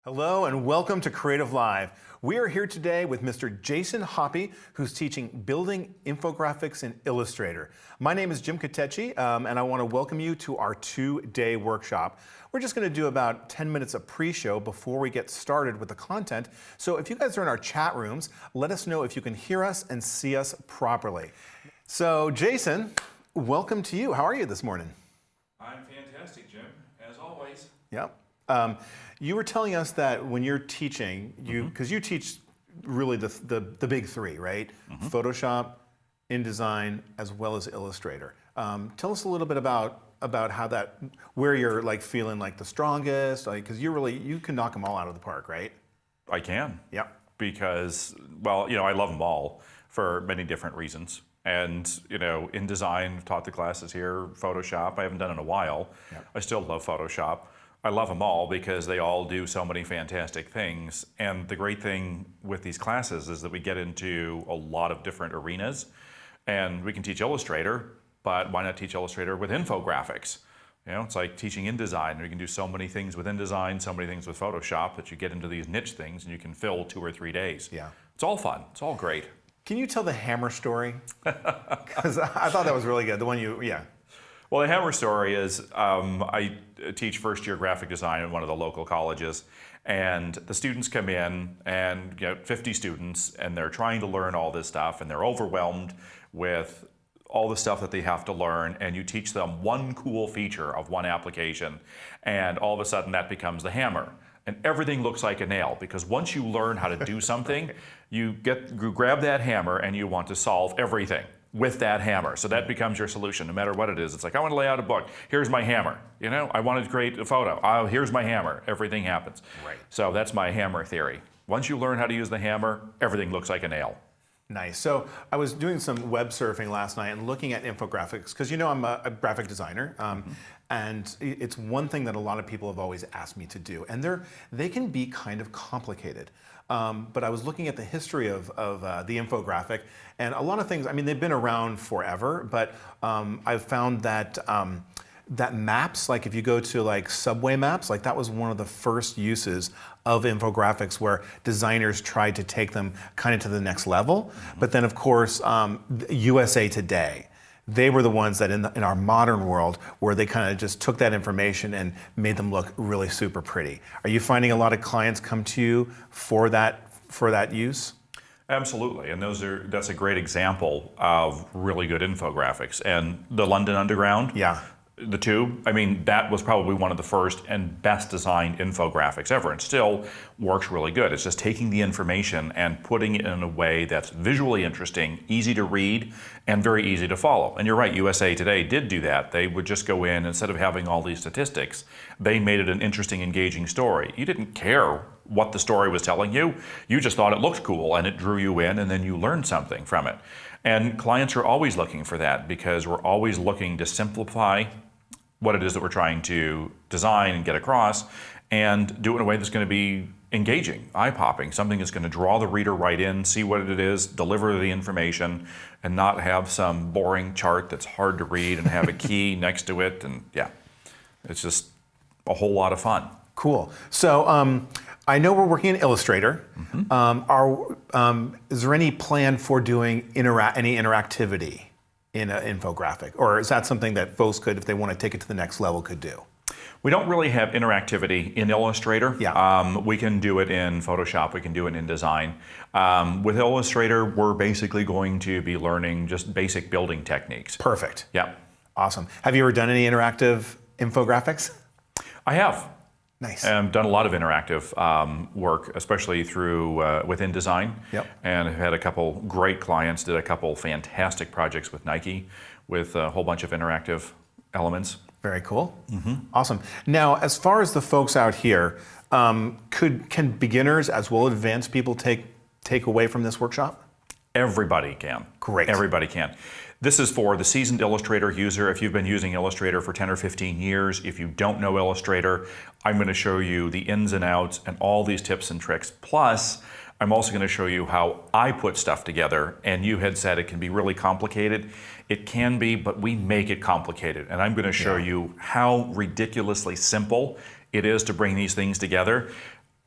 Hello and welcome to Creative Live. We are here today with Mr. Jason Hoppe, who's teaching building infographics in Illustrator. My name is Jim Katechi, and I want to welcome you to our two-day workshop. We're just going to do about 10 minutes of pre-show before we get started with the content. So if you guys are in our chat rooms, let us know if you can hear us and see us properly. So Jason, welcome to you. How are you this morning? I'm fantastic, Jim, as always. Yep. You were telling us that when you're teaching, because you teach really the big three, right? Photoshop, InDesign, as well as Illustrator. Tell us a little bit about how where you're like feeling like the strongest, because you can knock them all out of the park, right? I can. Yeah. Because, well, I love them all for many different reasons. And, InDesign, I've taught the classes here, Photoshop, I haven't done in a while. Yep. I still love Photoshop. I love them all because they all do so many fantastic things. And the great thing with these classes is that we get into a lot of different arenas. And we can teach Illustrator, but why not teach Illustrator with infographics? It's like teaching InDesign. We can do so many things with InDesign, so many things with Photoshop that you get into these niche things and you can fill 2 or 3 days. Yeah. It's all fun. It's all great. Can you tell the hammer story? Because I thought that was really good. The one yeah. Well, the hammer story is I teach first-year graphic design at one of the local colleges, and the students come in, and 50 students, and they're trying to learn all this stuff, and they're overwhelmed with all the stuff that they have to learn, and you teach them one cool feature of one application, and all of a sudden that becomes the hammer. And everything looks like a nail, because once you learn how to do something, you grab that hammer and you want to solve everything with that hammer. So that becomes your solution, no matter what it is. It's like, I want to lay out a book. Here's my hammer. I want to create a photo. Oh, here's my hammer. Everything happens. Right. So that's my hammer theory. Once you learn how to use the hammer, everything looks like a nail. Nice. So I was doing some web surfing last night and looking at infographics, because I'm a graphic designer, and it's one thing that a lot of people have always asked me to do, and they can be kind of complicated. But I was looking at the history of the infographic, and a lot of things, they've been around forever, but I've found that that maps, like if you go to like subway maps, like that was one of the first uses of infographics where designers tried to take them kind of to the next level. But then of course, USA Today, they were the ones that in our modern world where they kind of just took that information and made them look really super pretty. Are you finding a lot of clients come to you for that use? Absolutely, and that's a great example of really good infographics. And the London Underground, yeah. The Tube, that was probably one of the first and best designed infographics ever, and still works really good. It's just taking the information and putting it in a way that's visually interesting, easy to read, and very easy to follow. And you're right, USA Today did do that. They would just go in, instead of having all these statistics, they made it an interesting, engaging story. You didn't care what the story was telling you. You just thought it looked cool, and it drew you in, and then you learned something from it. And clients are always looking for that, because we're always looking to simplify what it is that we're trying to design and get across, and do it in a way that's going to be engaging, eye-popping, something that's going to draw the reader right in, see what it is, deliver the information, and not have some boring chart that's hard to read and have a key next to it. And yeah, it's just a whole lot of fun. Cool. So I know we're working in Illustrator. Is there any plan for doing any interactivity in an infographic? Or is that something that folks could, if they want to take it to the next level, could do? We don't really have interactivity in Illustrator. Yeah. We can do it in Photoshop, we can do it in InDesign. With Illustrator, we're basically going to be learning just basic building techniques. Perfect. Yeah. Awesome. Have you ever done any interactive infographics? I have. Nice. I've done a lot of interactive work, especially through with InDesign. Yep. And I've had a couple great clients, did a couple fantastic projects with Nike with a whole bunch of interactive elements. Very cool. Awesome. Now, as far as the folks out here, can beginners as well as advanced people take away from this workshop? Everybody can. Great. Everybody can. This is for the seasoned Illustrator user. If you've been using Illustrator for 10 or 15 years, if you don't know Illustrator, I'm going to show you the ins and outs and all these tips and tricks. Plus, I'm also going to show you how I put stuff together, and you had said it can be really complicated. It can be, but we make it complicated. And I'm going to show you how ridiculously simple it is to bring these things together.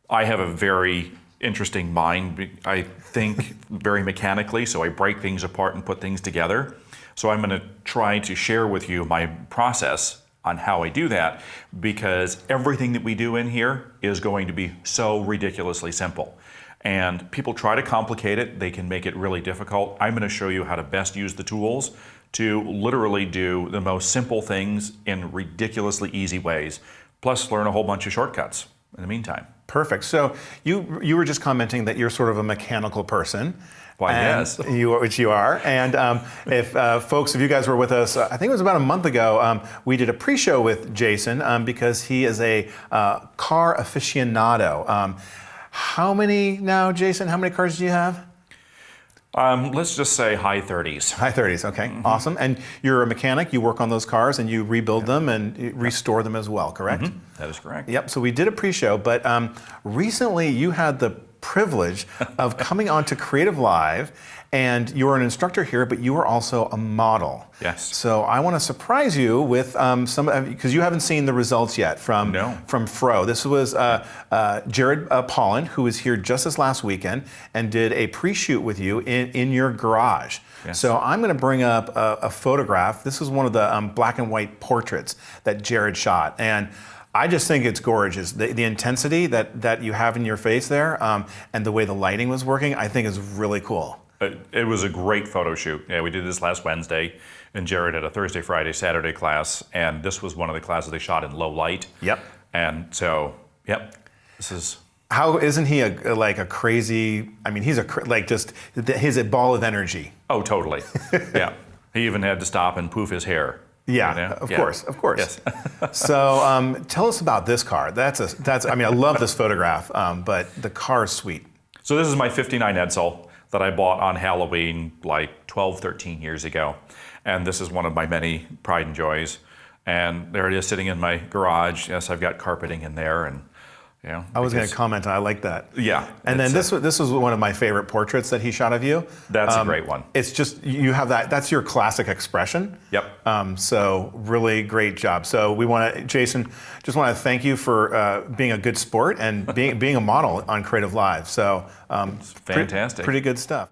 I have a very interesting mind. I think very mechanically, so I break things apart and put things together. So I'm going to try to share with you my process on how I do that, because everything that we do in here is going to be so ridiculously simple. And people try to complicate it, they can make it really difficult. I'm going to show you how to best use the tools to literally do the most simple things in ridiculously easy ways, plus learn a whole bunch of shortcuts in the meantime. Perfect. So you were just commenting that you're sort of a mechanical person. Why, yes. Which you are. And if you guys were with us, I think it was about a month ago, we did a pre-show with Jason because he is a car aficionado. How many now, Jason? How many cars do you have? Let's just say high 30s. High 30s, okay, awesome. And you're a mechanic, you work on those cars and you rebuild them and you restore them as well, correct? That is correct. Yep, so we did a pre-show, but recently you had the privilege of coming on to Creative Live, and you're an instructor here, but you are also a model. Yes. So I want to surprise you with some, because you haven't seen the results yet from Fro. This was Jared Pollan, who was here just this last weekend and did a pre-shoot with you in your garage. Yes. So I'm going to bring up a photograph. This is one of the black and white portraits that Jared shot. And I just think it's gorgeous. The intensity that you have in your face there and the way the lighting was working, I think is really cool. It was a great photo shoot. Yeah, we did this last Wednesday, and Jared had a Thursday, Friday, Saturday class, and this was one of the classes they shot in low light. Yep. And so, yep, this is... How isn't he like a crazy? I mean, he's he's a ball of energy. Oh, totally. Yeah. He even had to stop and poof his hair. Yeah, you know? of course. Yes. So tell us about this car. I mean, I love this photograph, but the car is sweet. So this is my 59 Edsel that I bought on Halloween like 12, 13 years ago. And this is one of my many pride and joys. And there it is sitting in my garage. Yes, I've got carpeting in there, and you know, I was going to comment. I like that. Yeah. And then this was one of my favorite portraits that he shot of you. That's a great one. It's just you have that. That's your classic expression. Yep. So really great job. So we want to, Jason, just want to thank you for being a good sport and being a model on Creative Live. So fantastic. Pretty good stuff.